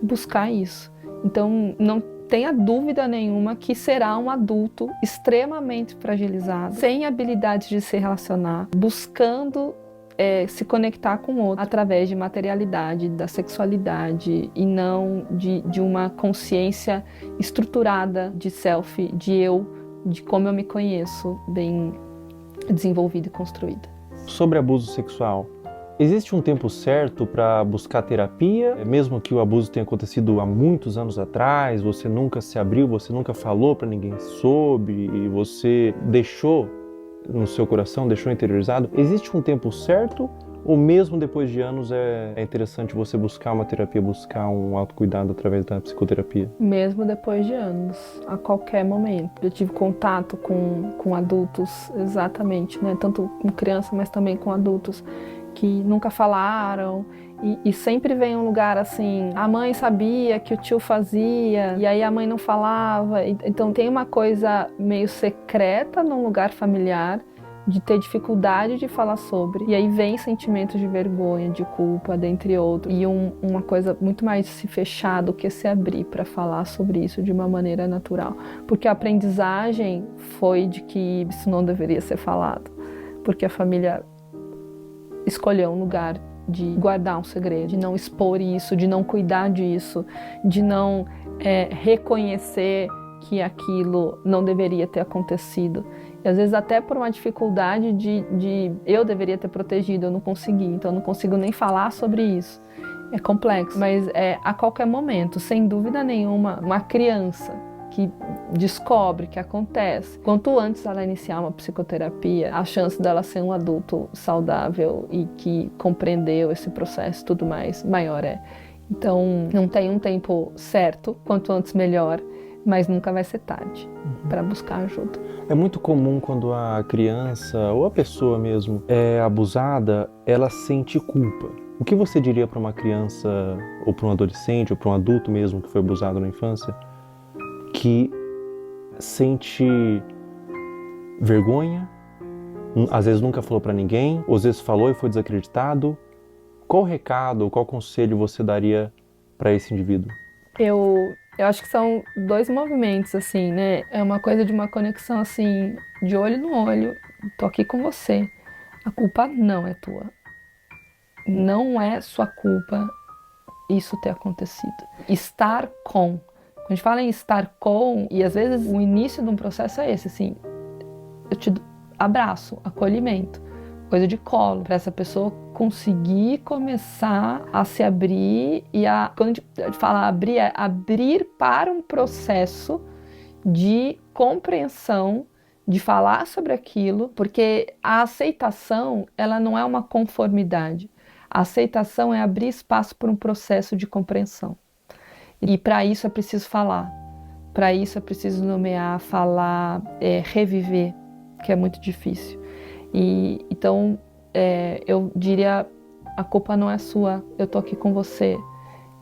M: buscar isso? Então, não tenha dúvida nenhuma que será um adulto extremamente fragilizado, sem habilidades de se relacionar, buscando se conectar com o outro através de materialidade, da sexualidade e não de uma consciência estruturada de self, de eu, de como eu me conheço, bem desenvolvida e construída.
N: Sobre abuso sexual, existe um tempo certo para buscar terapia? Mesmo que o abuso tenha acontecido há muitos anos atrás, você nunca se abriu, você nunca falou para ninguém sobre, e você deixou no seu coração, deixou interiorizado. Existe um tempo certo? Ou mesmo depois de anos é interessante você buscar uma terapia, buscar um autocuidado através da psicoterapia?
M: Mesmo depois de anos, a qualquer momento. Eu tive contato com adultos, exatamente, né? Tanto com criança, mas também com adultos que nunca falaram. E sempre vem um lugar assim, a mãe sabia que o tio fazia, e aí a mãe não falava. Então tem uma coisa meio secreta num lugar familiar, de ter dificuldade de falar sobre. E aí vem sentimentos de vergonha, de culpa, dentre outros. E uma coisa muito mais se fechar do que se abrir para falar sobre isso de uma maneira natural. Porque a aprendizagem foi de que isso não deveria ser falado. Porque a família escolheu um lugar de guardar um segredo, de não expor isso, de não cuidar disso, de não reconhecer que aquilo não deveria ter acontecido. E às vezes até por uma dificuldade de eu deveria ter protegido, eu não consegui, então eu não consigo nem falar sobre isso. É complexo, mas a qualquer momento, sem dúvida nenhuma, uma criança que descobre que acontece, quanto antes ela iniciar uma psicoterapia, a chance dela ser um adulto saudável e que compreendeu esse processo e tudo mais, maior é. Então, não tem um tempo certo, quanto antes melhor, mas nunca vai ser tarde para buscar ajuda.
N: É muito comum quando a criança ou a pessoa mesmo é abusada, ela sente culpa. O que você diria para uma criança ou para um adolescente ou para um adulto mesmo que foi abusado na infância, que sente vergonha, às vezes nunca falou para ninguém, ou às vezes falou e foi desacreditado? Qual recado, qual conselho você daria para esse indivíduo?
M: Eu acho que são dois movimentos, assim, né? É uma coisa de uma conexão, assim, de olho no olho. Tô aqui com você. A culpa não é tua. Não é sua culpa isso ter acontecido. Estar com. Quando a gente fala em estar com, e às vezes o início de um processo é esse, assim, eu te abraço, acolhimento, coisa de colo, para essa pessoa conseguir começar a se abrir e quando a gente fala abrir, é abrir para um processo de compreensão, de falar sobre aquilo, porque a aceitação, ela não é uma conformidade. A aceitação é abrir espaço para um processo de compreensão. E para isso é preciso falar, para isso é preciso nomear, falar, reviver, que é muito difícil. Então, eu diria, a culpa não é sua, eu tô aqui com você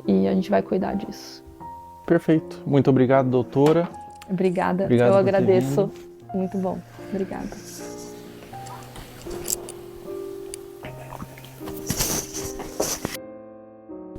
M: e a gente vai cuidar disso.
N: Perfeito. Muito obrigado, doutora.
M: Obrigada,
N: Obrigado
M: eu
N: por
M: agradeço.
N: ter vindo.
M: Muito bom, obrigada.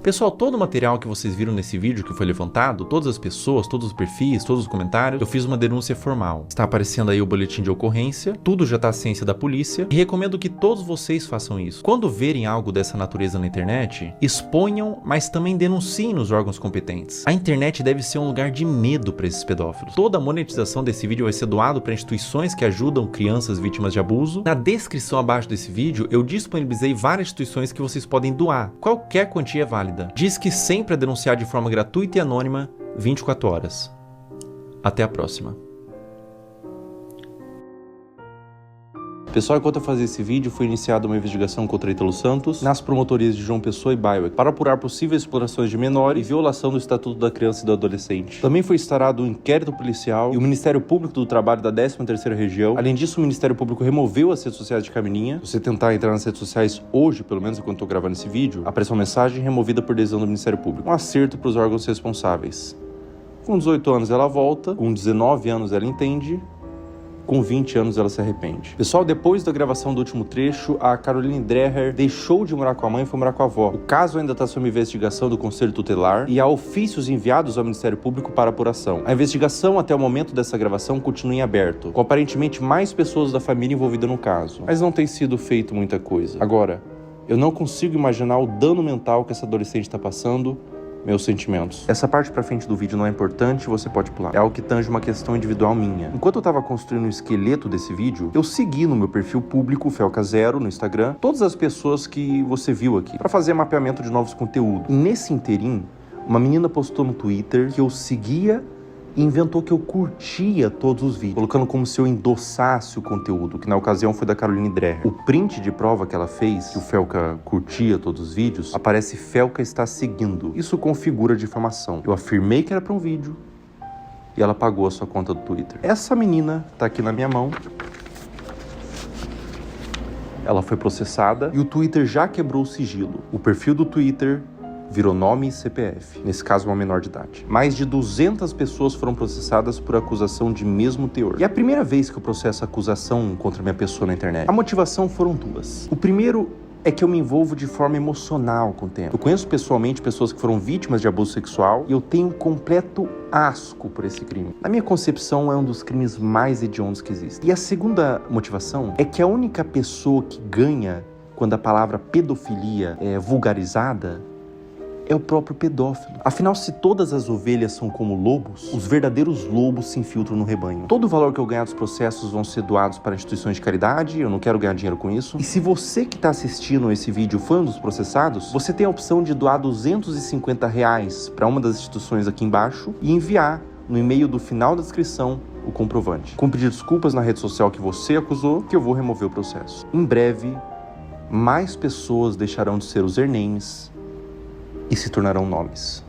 A: Pessoal, todo o material que vocês viram nesse vídeo que foi levantado, todas as pessoas, todos os perfis, todos os comentários, eu fiz uma denúncia formal. Está aparecendo aí o boletim de ocorrência, tudo já está à ciência da polícia e recomendo que todos vocês façam isso. Quando verem algo dessa natureza na internet, exponham, mas também denunciem nos órgãos competentes. A internet deve ser um lugar de medo para esses pedófilos. Toda a monetização desse vídeo vai ser doado para instituições que ajudam crianças vítimas de abuso. Na descrição abaixo desse vídeo, eu disponibilizei várias instituições que vocês podem doar. Qualquer quantia é válida. Diz que sempre a denunciar de forma gratuita e anônima, 24 horas. Até a próxima. Pessoal, enquanto eu fazia esse vídeo, foi iniciada uma investigação contra Ítalo Santos nas promotorias de João Pessoa e Baiuec para apurar possíveis explorações de menor e violação do Estatuto da Criança e do Adolescente. Também foi instaurado um inquérito policial e o Ministério Público do Trabalho da 13ª Região. Além disso, o Ministério Público removeu as redes sociais de Camininha. Se você tentar entrar nas redes sociais hoje, pelo menos enquanto eu tô gravando esse vídeo, aparece uma mensagem removida por decisão do Ministério Público. Um acerto para os órgãos responsáveis. Com 18 anos ela volta, com 19 anos ela entende, com 20 anos ela se arrepende. Pessoal, depois da gravação do último trecho, a Caroline Dreher deixou de morar com a mãe e foi morar com a avó. O caso ainda está sob investigação do Conselho Tutelar e há ofícios enviados ao Ministério Público para apuração. A investigação até o momento dessa gravação continua em aberto, com aparentemente mais pessoas da família envolvidas no caso. Mas não tem sido feito muita coisa. Agora, eu não consigo imaginar o dano mental que essa adolescente está passando. Meus sentimentos. Essa parte pra frente do vídeo não é importante, você pode pular. É algo que tange uma questão individual minha. Enquanto eu tava construindo o esqueleto desse vídeo, eu segui no meu perfil público, Felca0, no Instagram, todas as pessoas que você viu aqui, pra fazer mapeamento de novos conteúdos. E nesse interim, uma menina postou no Twitter que eu seguia e inventou que eu curtia todos os vídeos, colocando como se eu endossasse o conteúdo, que na ocasião foi da Caroline Dreher. O print de prova que ela fez, que o Felca curtia todos os vídeos, aparece Felca está seguindo. Isso configura difamação. Eu afirmei que era para um vídeo e ela pagou a sua conta do Twitter. Essa menina tá aqui na minha mão. Ela foi processada e o Twitter já quebrou o sigilo. O perfil do Twitter virou nome e CPF, nesse caso uma menor de idade. Mais de 200 pessoas foram processadas por acusação de mesmo teor. E é a primeira vez que eu processo acusação contra minha pessoa na internet. A motivação foram duas. O primeiro é que eu me envolvo de forma emocional com o tema. Eu conheço pessoalmente pessoas que foram vítimas de abuso sexual e eu tenho um completo asco por esse crime. Na minha concepção, é um dos crimes mais hediondos que existem. E a segunda motivação é que a única pessoa que ganha quando a palavra pedofilia é vulgarizada é o próprio pedófilo. Afinal, se todas as ovelhas são como lobos, os verdadeiros lobos se infiltram no rebanho. Todo o valor que eu ganhar dos processos vão ser doados para instituições de caridade, eu não quero ganhar dinheiro com isso. E se você que está assistindo esse vídeo foi um dos processados, você tem a opção de doar R$250 para uma das instituições aqui embaixo e enviar no e-mail do final da descrição o comprovante. Com pedir desculpas na rede social que você acusou, que eu vou remover o processo. Em breve, mais pessoas deixarão de ser usernames e se tornarão nomes.